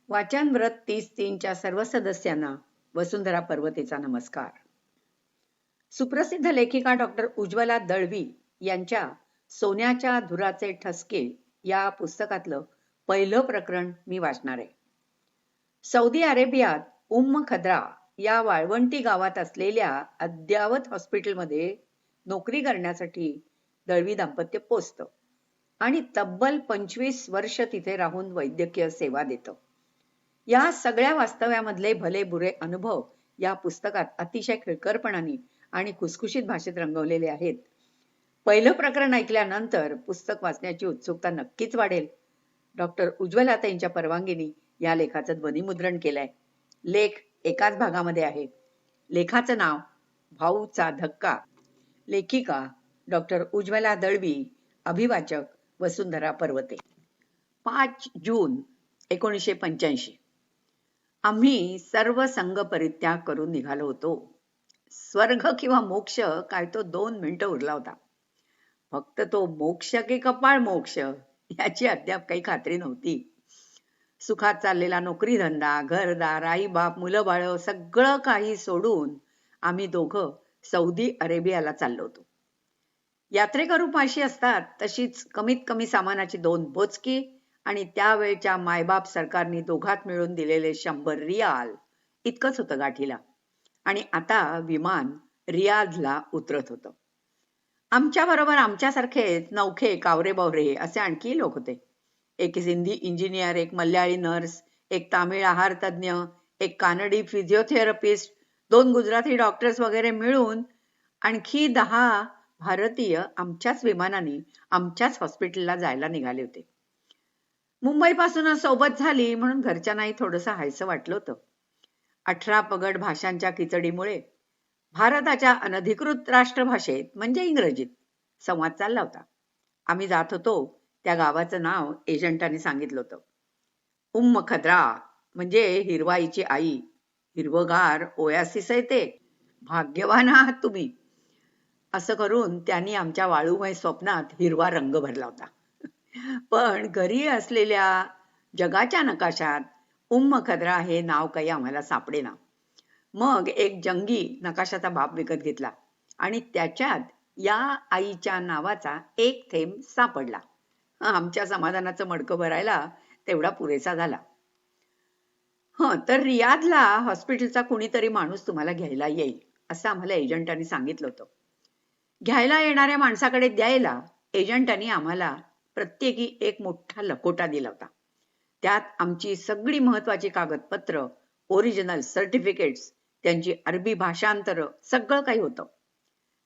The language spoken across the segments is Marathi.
वाचन व्रत 30/3च्या सर्व सदस्यांना वसुंधरा पर्वतेचा नमस्कार. सुप्रसिद्ध लेखिका डॉक्टर उज्ज्वला दळवी यांच्या सोन्याच्या धुराचे ठसके या पुस्तकातलं पहिलं प्रकरण मी वाचणार आहे. सौदी अरेबियात खद्रा या वाळवंटी गावात असलेल्या अद्ययावत हॉस्पिटलमध्ये नोकरी करण्यासाठी दळवी दाम्पत्य पोचतं आणि तब्बल 25 वर्ष तिथे राहून वैद्यकीय सेवा देतं. या सगळ्या वास्तव्यामधले भले बुरे अनुभव या पुस्तकात अतिशय खिळखरपणाने आणि खुसखुशीत भाषेत रंगवलेले आहेत. पहिलं प्रकरण ऐकल्यानंतर पुस्तक वाचण्याची उत्सुकता नक्कीच वाढेल. डॉक्टर उज्ज्वलाताईंच्या परवानगीने या लेखाचं ध्वनिमुद्रण केलंय. लेख एकाच भागामध्ये आहे. लेखाचं नाव भाऊचा धक्का. लेखिका डॉक्टर उज्ज्वला दळवी. अभिवाचक वसुंधरा पर्वते. 5 जून 1985. आम्ही सर्व संघ परित्याग करून निघालो होतो. स्वर्ग किंवा मोक्ष काय तो 2 मिनिटं उरला होता. फक्त तो मोक्ष की कपाळ मोक्ष याची अद्याप काही खात्री नव्हती. सुखात चाललेला नोकरी धंदा, घरदार, आई बाप, मुलं बाळ सगळं काही सोडून आम्ही दोघं सौदी अरेबियाला चाललो होतो. यात्रेकरू पाशी असतात तशीच कमीत कमी सामानाची 2 बोचकी आणि त्यावेळच्या मायबाप सरकारने दोघात मिळून दिलेले 100 रियाल इतकंच होतं गाठीला. आणि आता विमान रियाजला उतरत होतं. आमच्या बरोबर आमच्यासारखेच नवखे कावरे बावरे असे आणखी लोक होते. एक हिंदी इंजिनियर, एक मल्याळी नर्स, एक तामिळ आहार तज्ञ, एक कानडी फिजिओथेरपिस्ट, 2 गुजराती डॉक्टर्स वगैरे मिळून आणखी 10 भारतीय आमच्याच विमानाने आमच्याच हॉस्पिटलला जायला निघाले होते. मुंबईपासूनच सोबत झाली म्हणून घरच्यांनाही थोडंसं हायसं वाटलं होतं. 18 पगड भाषांच्या खिचडीमुळे भारताच्या अनधिकृत राष्ट्रभाषेत म्हणजे इंग्रजीत संवाद चालला होता. आम्ही जात होतो त्या गावाचं नाव एजंटाने सांगितलं होतं. खद्रा म्हणजे हिरवाईची आई. हिरवगार ओयासिस आहे ते. भाग्यवान आहात तुम्ही. असं करून त्यांनी आमच्या वाळूमय स्वप्नात हिरवा रंग भरला होता. पण घरी असलेल्या जगाच्या नकाशात खद्रा हे नाव काही आम्हाला सापडेना. मग एक जंगी नकाशाचा बाप विकत घेतला आणि त्याच्यात या आईच्या नावाचा एक थेंब सापडला. आमच्या समाधानाचं मडकं भरायला तेवढा पुरेसा झाला. तर रियादला हॉस्पिटलचा कुणीतरी माणूस तुम्हाला घ्यायला येईल असं आम्हाला एजंटांनी सांगितलं होतं. घ्यायला येणाऱ्या माणसाकडे द्यायला एजंटांनी आम्हाला प्रत्येकी एक मोठा लकोटा दिला होता. त्यात आमची सगळी महत्वाची कागदपत्र, ओरिजिनल सर्टिफिकेट्स, त्यांची अरबी भाषांतर सगळं काही होतं.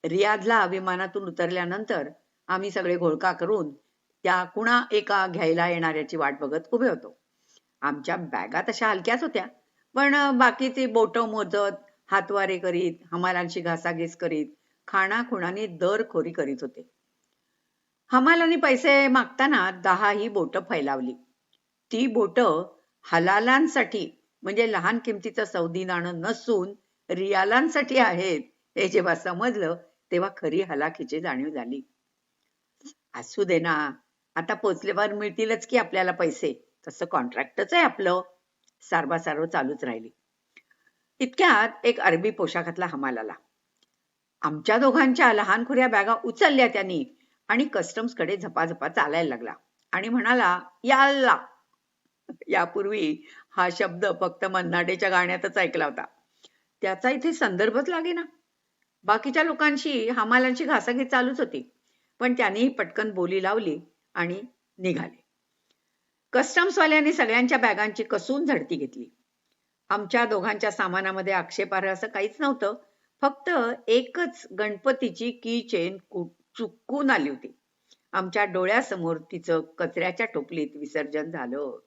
रियादला विमानातून उतरल्यानंतर आम्ही सगळे घोळका करून त्या कुणा एका घ्यायला येणाऱ्याची वाट बघत उभे होतो. आमच्या बॅगा तशा हलक्याच होत्या, पण बाकीचे बोटं मोजत, हातवारे करीत, हमालांशी घासाघीस करीत, खाणाखुणाने दरखोरी करीत होते. हमालांनी पैसे मागताना 10 ही बोटं फैलावली. ती बोटं हलालांसाठी म्हणजे लहान किमतीचं सौदी नाणं नसून रियालांसाठी आहेत हे जेव्हा समजलं तेव्हा खरी हलाखीची जाणीव झाली. असू दे ना, आता पोचल्यावर मिळतीलच की आपल्याला पैसे, तसं कॉन्ट्रॅक्टच आहे आपलं. सारवासारव चालूच राहिली. इतक्यात एक अरबी पोशाखातला हमाल आला. आमच्या दोघांच्या लहानखुऱ्या बॅगा उचलल्या त्यांनी आणि कस्टम्स कडे झपाझपा चालायला लागला आणि म्हणाला, याल्ला. यापूर्वी हा शब्द फक्त मन्नाडेच्या गाण्यातच ऐकला होता. त्याचा इथे संदर्भच लागेना. बाकीच्या लोकांशी हमालांची घासाघीस चालूच होती, पण त्यांनी पटकन बोली लावली आणि निघाले. कस्टम्सवाल्यांनी सगळ्यांच्या बॅगांची कसून झडती घेतली. आमच्या दोघांच्या सामानामध्ये आक्षेपार्ह असं काहीच नव्हतं. फक्त एकच गणपतीची की चेन चुकून आली होती. आमच्या डोळ्यासमोर तिचं कचऱ्याच्या टोपलीत विसर्जन झालं.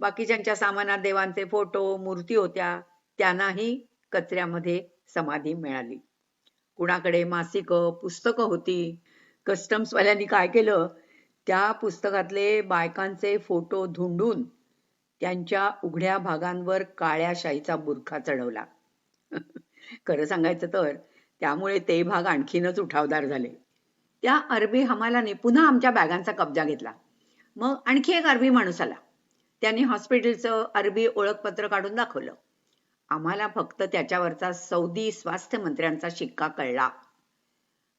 बाकीच्यांच्या सामानात देवांचे फोटो, मूर्ती होत्या, त्यांनाही कचऱ्यामध्ये समाधी मिळाली. कुणाकडे मासिकं, पुस्तकं होती. कस्टम्सवाल्यांनी काय केलं, त्या पुस्तकातले बायकांचे फोटो धुंडून त्यांच्या उघड्या भागांवर काळ्या शाईचा बुरखा चढवला. खरं सांगायचं तर त्यामुळे ते भाग आणखीनच उठावदार झाले. त्या अरबी हमालाने पुन्हा आमच्या बॅगांचा कब्जा घेतला. मग आणखी एक अरबी माणूस आला. त्यांनी हॉस्पिटलचं अरबी ओळखपत्र काढून दाखवलं. आम्हाला फक्त त्याच्यावरचा सौदी स्वास्थ्य मंत्र्यांचा शिक्का कळला.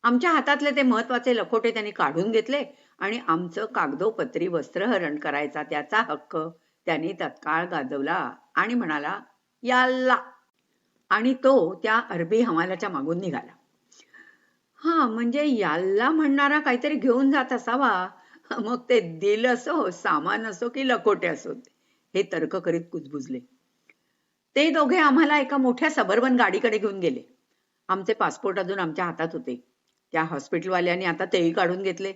आमच्या हातातले ते महत्वाचे लखोटे त्यांनी काढून घेतले आणि आमचं कागदोपत्री वस्त्रहरण करायचा त्याचा हक्क त्यांनी तत्काळ गाजवला आणि म्हणाला, याल्ला, आणि तो त्या अरबी हमालाच्या मागून निघाला. म्हणजे याल्ला म्हणणारा काहीतरी घेऊन जात असावा. मग ते दिल असो, सामान असो की लखोटे असो, हे तर्क करीत कुजबुजले. ते दोघे आम्हाला एका मोठ्या सबर्बन गाडीकडे घेऊन गेले. आमचे पासपोर्ट अजून आमच्या हातात होते. त्या हॉस्पिटलवाल्यांनी आता तेही काढून घेतले.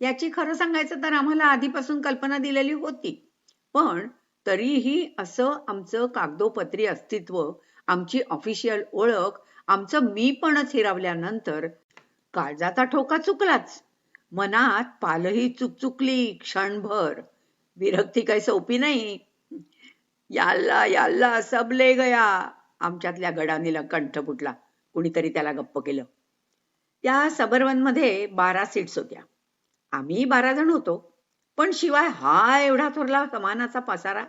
याची खरं सांगायचं तर आम्हाला आधीपासून कल्पना दिलेली होती, पण तरीही असं आमचं कागदोपत्री अस्तित्व, आमची ऑफिशियल ओळख, आमचं मीपणच हिरावल्यानंतर काळजाचा ठोका चुकलाच. मनात पालही चुकचुकली क्षणभर. विरक्ती काही सोपी नाही. याल्ला याल्ला सब ले गया, आमच्यातल्या गडानीला कंठ फुटला. कुणीतरी त्याला गप्प केलं. त्या सबर्बन मध्ये 12 सीट्स होत्या. आम्ही 12 जण होतो, पण शिवाय हा एवढा थोरला सामानाचा पसारा.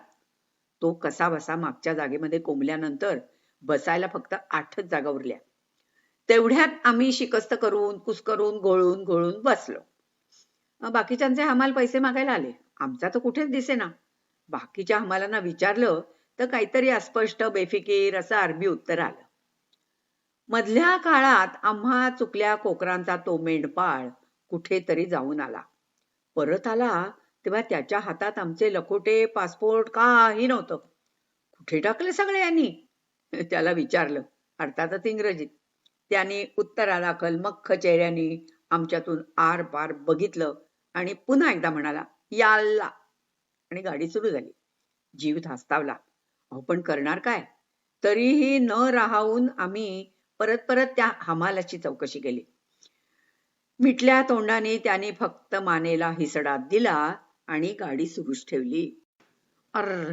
तो कसा बसा मागच्या जागेमध्ये कोंबल्यानंतर बसायला फक्त 8च जागा उरल्या. तेवढ्यात आम्ही शिकस्त करून कुस्करून घोळून बसलो. बाकीच्यांचे हमाल पैसे मागायला आले. आमचा तर कुठेच दिसेना. बाकीच्या हमालांना विचारलं तर काहीतरी अस्पष्ट बेफिकीर असं अरबी उत्तर आलं. मधल्या काळात आम्हा चुकल्या कोकरांचा तो मेंढपाळ कुठेतरी जाऊन आला. परत आला तेव्हा त्याच्या हातात आमचे लखोटे, पासपोर्ट काही नव्हतं. कुठे टाकले सगळे यांनी? त्याला विचारलं, अर्थातच इंग्रजीत. त्यांनी उत्तरादाखल मख्ख चेहऱ्याने आमच्यातून आर पार बघितलं आणि पुन्हा एकदा म्हणाला, याल्ला, आणि गाडी सुरू झाली. जीव धास्तावला. पण करणार काय? तरीही न राहून आम्ही परत त्या हमालाची चौकशी केली. मिटल्या तोंडाने त्याने फक्त मानेला हिसडा दिला आणि गाडी सुरूच ठेवली.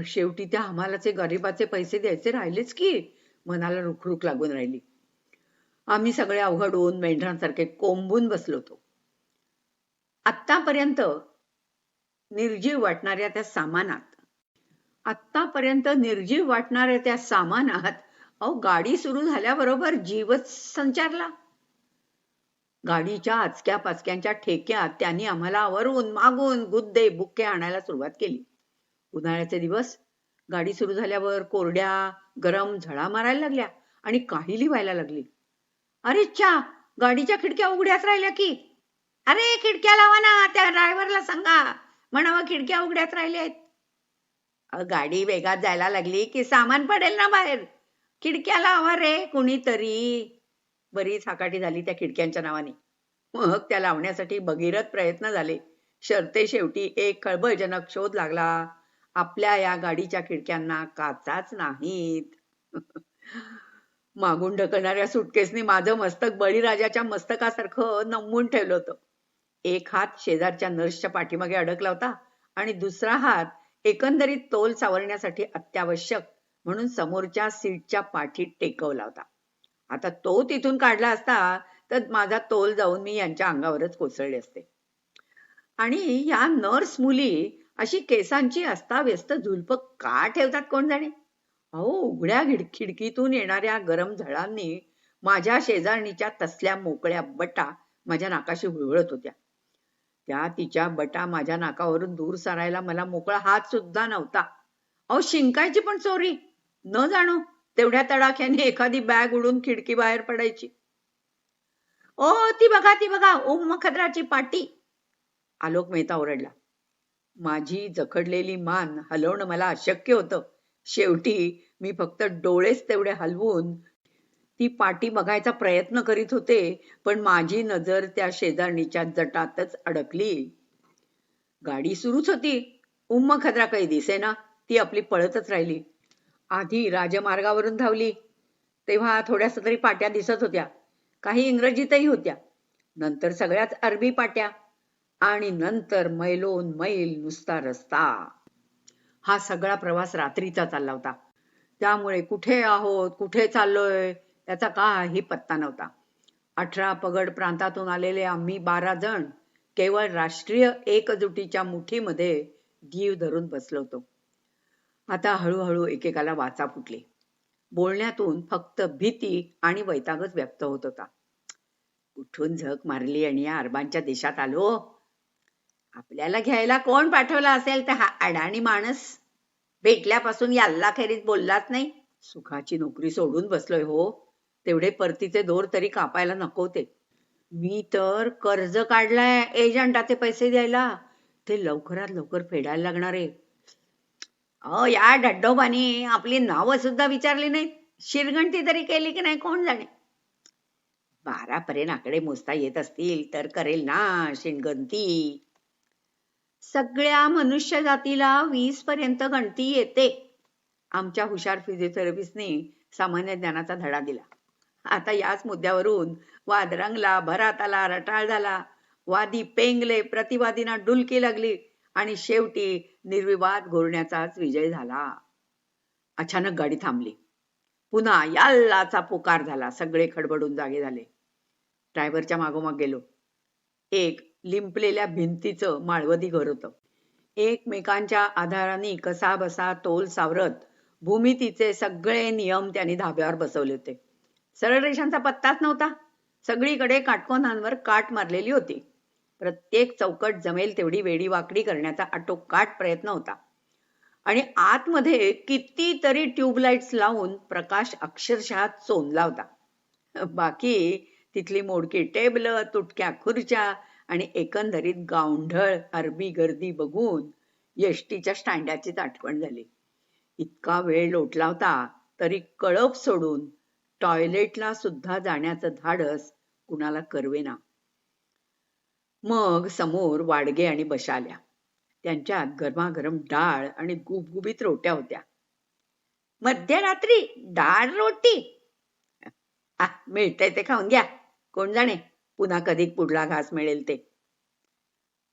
शेवटी त्या हमालाचे गरीबाचे पैसे द्यायचे राहिलेच की. मनाला रुखरुख लागून राहिली. आम्ही सगळे अवघडून मेंढरांसारखे कोंबून बसलो होतो. आतापर्यंत निर्जीव वाटणाऱ्या त्या सामानात गाडी सुरू झाल्याबरोबर जीवच संचारला. गाडीच्या आचक्या पाचक्यांच्या ठेक्यात त्यांनी आम्हाला वरून मागून गुद्दे बुक्के आणायला सुरुवात केली. उन्हाळ्याचे दिवस. गाडी सुरू झाल्यावर कोरड्या गरम झळा मारायला लागल्या आणि काहिली व्हायला लागली. अरे च्या, गाडीच्या खिडक्या उघड्याच राहिल्या की. अरे खिडक्या लावा ना, त्या ड्रायव्हरला सांगा, म्हणावं खिडक्या उघड्याच राहिल्या आहेत. गाडी वेगात जायला लागली की सामान पडेल ना बाहेर. खिडक्या लावा रे कुणीतरी. बरीच हाकाटी झाली त्या खिडक्यांच्या नावाने. मग त्या लावण्यासाठी भगीरथ प्रयत्न झाले. शर्ते शेवटी एक खळबळजनक शोध लागला. आपल्या या गाडीच्या खिडक्यांना काचाच नाहीत. मागून ढकलणाऱ्या सुटकेसनी माझं मस्तक बळीराजाच्या मस्तकासारखं नमवून ठेवलं होतं. एक हात शेजारच्या नर्सच्या पाठीमागे अडकला होता आणि दुसरा हात एकंदरीत तोल सावरण्यासाठी अत्यावश्यक म्हणून समोरच्या सीटच्या पाठीत टेकवला होता. आता तो तिथून काढला असता तर माझा तोल जाऊन मी यांच्या अंगावरच कोसळले असते. आणि या नर्स मुली अशी केसांची अस्ताव्यस्त झुलप का ठेवतात कोण जाणे. उघड्या खिडकीतून येणाऱ्या गरम झळांनी माझ्या शेजारणीच्या तसल्या मोकळ्या बटा माझ्या नाकाशी हुळहुळत होत्या. त्या तिच्या बटा माझ्या नाकावरून दूर सारायला मला मोकळा हात सुद्धा नव्हता. शिंकायची पण चोरी. न जाणो तेवढ्या तडाख्याने एखादी बॅग उडून खिडकी बाहेर पडायची. ती बघा खद्राची पाटी. आलोक मेहता ओरडला. माझी जखडलेली मान हलवणं मला अशक्य होतं. शेवटी मी फक्त डोळेच तेवढे हलवून ती पाटी बघायचा प्रयत्न करीत होते, पण माझी नजर त्या शेजारणीच्या जटातच अडकली. गाडी सुरूच होती. खद्रा काही दिसेना. ती आपली पळतच राहिली. आधी राजमार्गावरून धावली तेव्हा थोड्याशा तरी पाट्या दिसत होत्या. काही इंग्रजीतही होत्या. नंतर सगळ्याच अरबी पाट्या आणि नंतर मैलोन मैल नुसता रस्ता. हा सगळा प्रवास रात्रीचा चालला होता. त्यामुळे कुठे आहोत, कुठे चाललोय याचा काही पत्ता नव्हता. 18 पगड प्रांतातून आलेले आम्ही 12 जण केवळ राष्ट्रीय एकजुटीच्या मुठीमध्ये जीव धरून बसलो होतो. आता हळूहळू एकेकाला वाचा फुटली. बोलण्यातून फक्त भीती आणि वैतागच व्यक्त होत होता. कुठून झक मारली आणि या अरबांच्या देशात आलो. आपल्याला घ्यायला कोण पाठवला असेल तर हा अडाणी माणूस भेटल्यापासून या अल्लाखेरीज बोललाच नाही. सुखाची नोकरी सोडून बसलोय हो, तेवढे परतीचे दोर तरी कापायला नको ते. मी तर कर्ज काढलाय एजंटाचे पैसे द्यायला, ते लवकरात लवकर फेडायला लागणार आहे. या डड्डोबानी आपली नावं सुद्धा विचारली नाहीत. शिरगंटी तरी केली की नाही कोण जाणे. 12 पर्यंत आकडे मोजता येत असतील तर करेल ना शिणगंती. सगळ्या मनुष्य जातीला 20 पर्यंत गणती येते. आमच्या हुशार फिजिओथेरपिस्टने सामान्य ज्ञानाचा धडा दिला. आता याच मुद्द्यावरून वाद रंगला, भरात आला, रटाळ झाला. वादी पेंगले, प्रतिवादींना डुलकी लागली आणि शेवटी निर्विवाद घोरण्याचाच विजय झाला. अचानक गाडी थांबली. पुन्हा याल्लाचा पुकार झाला. सगळे खडबडून जागे झाले. ड्रायव्हरच्या मागोमाग गेलो. एक लिंपलेल्या भिंतीचं माळवदी घर होतं. एकमेकांच्या आधाराने कसाबसा तोल सावरत भूमितीचे सगळे नियम त्यांनी धाब्यावर बसवले होते. सरळ रेषांचा पत्ताच नव्हता. सगळीकडे काटकोनांवर काट मारलेली होती. प्रत्येक चौकट जमेल तेवढी वेडी वाकडी करण्याचा आटोकाट प्रयत्न होता. आणि आतमध्ये कितीतरी ट्यूबलाइट्स लावून प्रकाश अक्षरशः चोंदला होता. बाकी तिथली मोडकी टेबल, तुटक्या खुर्च्या आणि एकंदरीत गावंढळ अरबी गर्दी बघून एसटीच्या स्टँडाचीच आठवण झाली. इतका वेळ लोटला होता तरी कळप सोडून टॉयलेटला सुद्धा जाण्याचं धाडस कुणाला करवेना. मग समोर वाडगे आणि बशा आल्या. त्यांच्यात गरमागरम डाळ आणि गुबगुबीत रोट्या होत्या. मध्यरात्री डाळ रोटी मिळतंय ते खाऊन घ्या. कोण जाणे पुन्हा कधी पुढला घास मिळेल ते.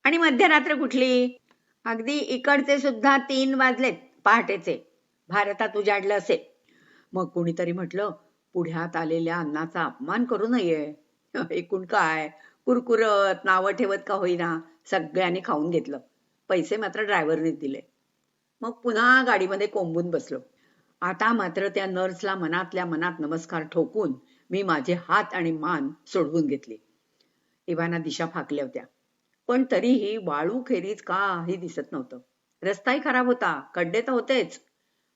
आणि मध्यरात्र कुठली? अगदी इकडचे सुद्धा 3 वाजलेत पहाटेचे. भारतात उजाडलं असेल. मग कुणीतरी म्हटलं, पुढ्यात आलेल्या अन्नाचा अपमान करू नये. एकूण काय कुरकुरत नावं ठेवत का होईना सगळ्यांनी खाऊन घेतलं. पैसे मात्र ड्रायव्हरनेच दिले. मग पुन्हा गाडीमध्ये कोंबून बसलो. आता मात्र त्या नर्सला मनातल्या मनात नमस्कार ठोकून मी माझे हात आणि मान सोडवून घेतले. इवाना दिशा फाकल्या होत्या. पण तरीही वाळूखेरीज काही दिसत नव्हतं. रस्ताही खराब होता. खड्डे तर होतेच.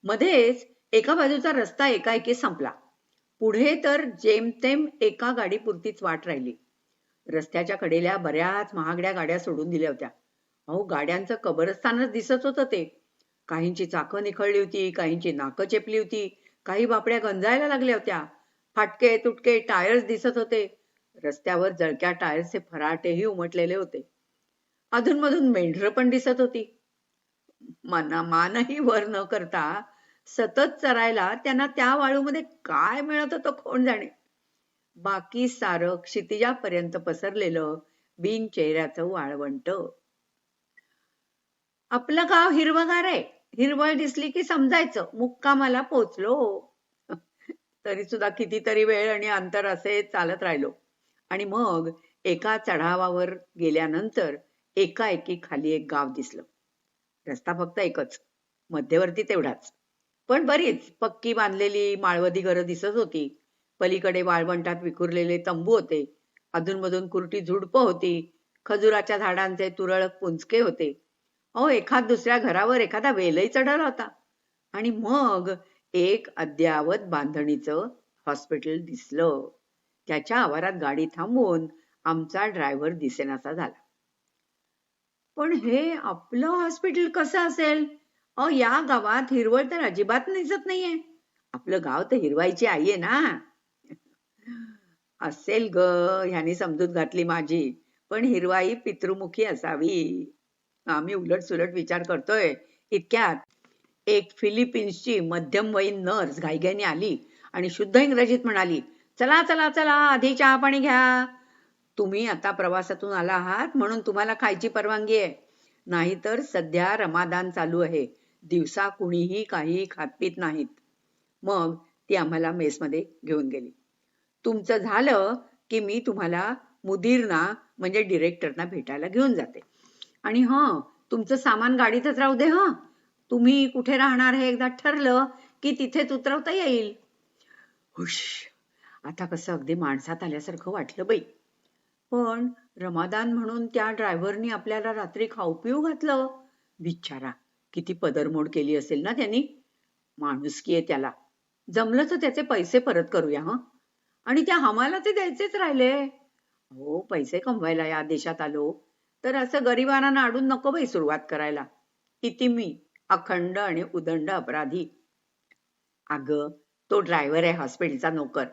मध्येच एका बाजूचा रस्ता एकाएकी संपला. पुढे तर जेमतेम एका गाडीपुरतीच वाट राहिली. रस्त्याच्या कडेला बऱ्याच महागड्या गाड्या सोडून दिल्या होत्या. गाड्यांचं कबरस्थानच दिसत होतं ते. काहींची चाकं निखळली होती, काहींची नाकं चेपली होती, काही बापड्या गंजायला लागल्या होत्या. फाटके तुटके टायर्स दिसत होते. रस्त्यावर जळक्या टायर्सचे फराटेही उमटलेले होते. अधूनमधून मेंढरं पण दिसत होती. मानही वर न करता सतत चरायला त्यांना त्या वाळूमध्ये काय मिळत होतं कोण जाणे. बाकी सारं क्षितिजापर्यंत पसरलेलं बिन चेहऱ्याचं वाळवंट. आपलं गाव हिरवगार आहे. हिरवळ दिसली की समजायचं मुक्कामाला पोचलो. तरी सुद्धा कितीतरी वेळ आणि अंतर असे चालत राहिलो. आणि मग एका चढावावर गेल्यानंतर एकाएकी खाली एक गाव दिसलं. रस्ता फक्त एकच, मध्यवर्ती तेवढाच, पण बरीच पक्की बांधलेली माळवदी घरं दिसत होती. पलीकडे वाळवंटात विखुरलेले तंबू होते. अधूनमधून कुरटी झुडपं होती. खजुराच्या झाडांचे तुरळक पुंजके होते. एखाद दुसऱ्या घरावर एखादा वेलही चढवला होता. आणि मग एक अद्यावत बांधणीचं हॉस्पिटल दिसलं. त्याच्या आवारात गाडी थांबवून आमचा ड्रायव्हर दिसेनासा झाला. पण हे आपलं हॉस्पिटल कसं असेल? या गावात हिरवळ तर अजिबात दिसत नाहीये. आपलं गाव तर हिरवाईची आई आहे ना. असेल ग, ह्यानी समजूत घातली माझी. पण हिरवाई पितृमुखी असावी. आम्ही उलट सुलट विचार करतोय. इतक्यात एक फिलिपिन्सची मध्यमवयीन नर्स घाईघाईने आली आणि शुद्ध इंग्रजीत म्हणाली, चला चला चला, आधी चहा पाणी घ्या. तुम्ही आता प्रवासातून आला आहात म्हणून तुम्हाला खायची परवानगी आहे. नाहीतर सध्या रमादान चालू आहे. दिवसा कुणीही काही खातपीत नाहीत. मग ती आम्हाला मेसमध्ये घेऊन गेली. तुमचं झालं की मी तुम्हाला मुदीरना म्हणजे डिरेक्टरना भेटायला घेऊन जाते. आणि तुमचं सामान गाडीतच राहू दे. तुम्ही कुठे राहणार हे एकदा ठरलं की तिथेच उतरवता येईल. हुश, आता कसं अगदी माणसात आल्यासारखं वाटलं बाई. पण रमादान म्हणून त्या ड्रायव्हरनी आपल्याला रात्री खाऊ पिऊ घातलं. बिचारा, किती पदरमोड केली असेल ना त्यांनी. माणुसकी आहे त्याला. जमलं तर त्याचे पैसे परत करूया हं. आणि त्या हमाला ते द्यायचेच राहिले. हो, पैसे कमवायला या देशात आलो तर असं गरिबांना अडून नको बाई सुरुवात करायला. किती मी अखंड आणि उदंड अपराधी. अगं, तो ड्रायव्हर आहे हॉस्पिटलचा नोकर.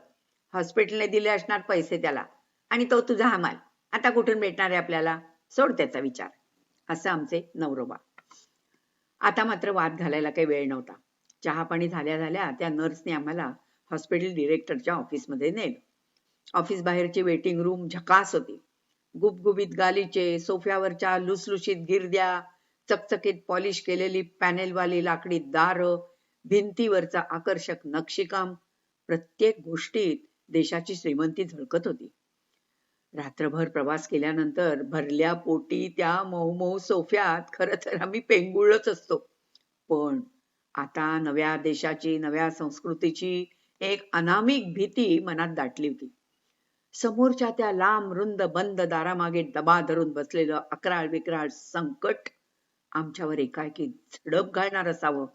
हॉस्पिटलने दिले असणार पैसे त्याला. आणि तो तुझा हमाल. आता कुठून भेटणार आहे आपल्याला? सोड त्याचा विचार. असं आमचे नवरोबा. आता मात्र वाद घालायला काही वेळ नव्हता. चहा पाणी झाल्या झाल्या त्या नर्सने आम्हाला हॉस्पिटल डिरेक्टरच्या ऑफिसमध्ये नेलं. ऑफिस बाहेरची वेटिंग रूम झकास होती. गुबगुबीत गालीचे, सोफ्यावरच्या लुसलुशीत गिरद्या, चकचकीत पॉलिश केलेली पॅनेलवाली लाकडी दारं, भिंतीवरचा आकर्षक नक्षीकाम, प्रत्येक गोष्टीत देशाची श्रीमंती झळकत होती. रात्रभर प्रवास केल्यानंतर भरल्या पोटी त्या मऊ सोफ्यात खरं तर आम्ही पेंगुळच असतो. पण आता नव्या देशाची, नव्या संस्कृतीची एक अनामिक भीती मनात दाटली होती. समोरच्या त्या लांब रुंद बंद दारामागे दबा धरून बसलेलं अकराळ विक्राळ संकट आमच्यावर एकाएकी झडप घालणार असावं,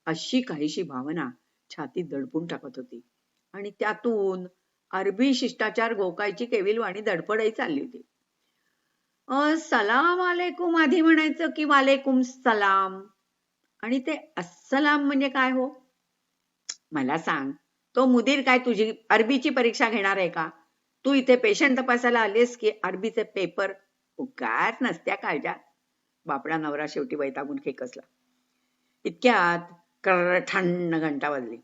अशी काहीशी भावना छातीत दडपून टाकत होती. आणि त्यातून अरबी शिष्टाचार गोकायची केविलवाणी धडपडही चालली होती. सलाम आलेकुम आधी म्हणायचं की वालेकुम सलाम. आणि ते अस्सलाम म्हणजे काय हो? मला सांग, तो मुदीर काय तुझी अरबीची परीक्षा घेणार आहे का? तू इथे पेशंट तपासायला आलीस की अरबीचे पेपर? उगाच नसत्या काळजा. बापडा नवरा शेवटी वैतागून खेकसला. इतक्यात थंड घंटा वाजली.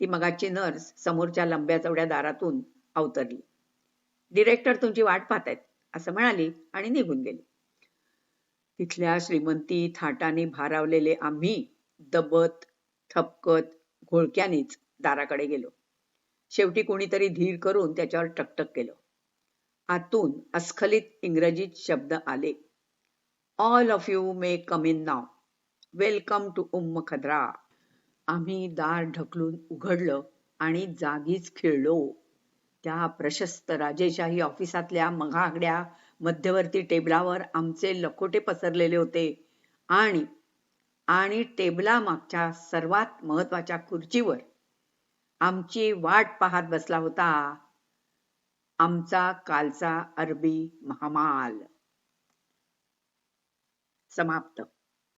ती मगाची नर्स समोरच्या लंब्या चवड्या दारातून अवतरली. डिरेक्टर तुमची वाट पाहतायत असं म्हणाली आणि निघून गेली. तिथल्या श्रीमंती थाटाने भारावलेले आम्ही दबत थपकत घोळक्यानेच दाराकडे गेलो. शेवटी कोणीतरी धीर करून त्याच्यावर टकटक केलं. आतून अस्खलित इंग्रजीत शब्द आले. All of you may come in now. Welcome to um Khadra. आम्ही दार ढकलून उघडलं आणि जागीच खिळलो. त्या प्रशस्त राजेशाही ऑफिसातल्या महागड्या मध्यवर्ती टेबलावर आमचे लखोटे पसरलेले होते आणि टेबला मागच्या सर्वात महत्वाच्या खुर्चीवर आमची वाट पाहत बसला होता आमचा कालचा अरबी महामाल. समाप्त.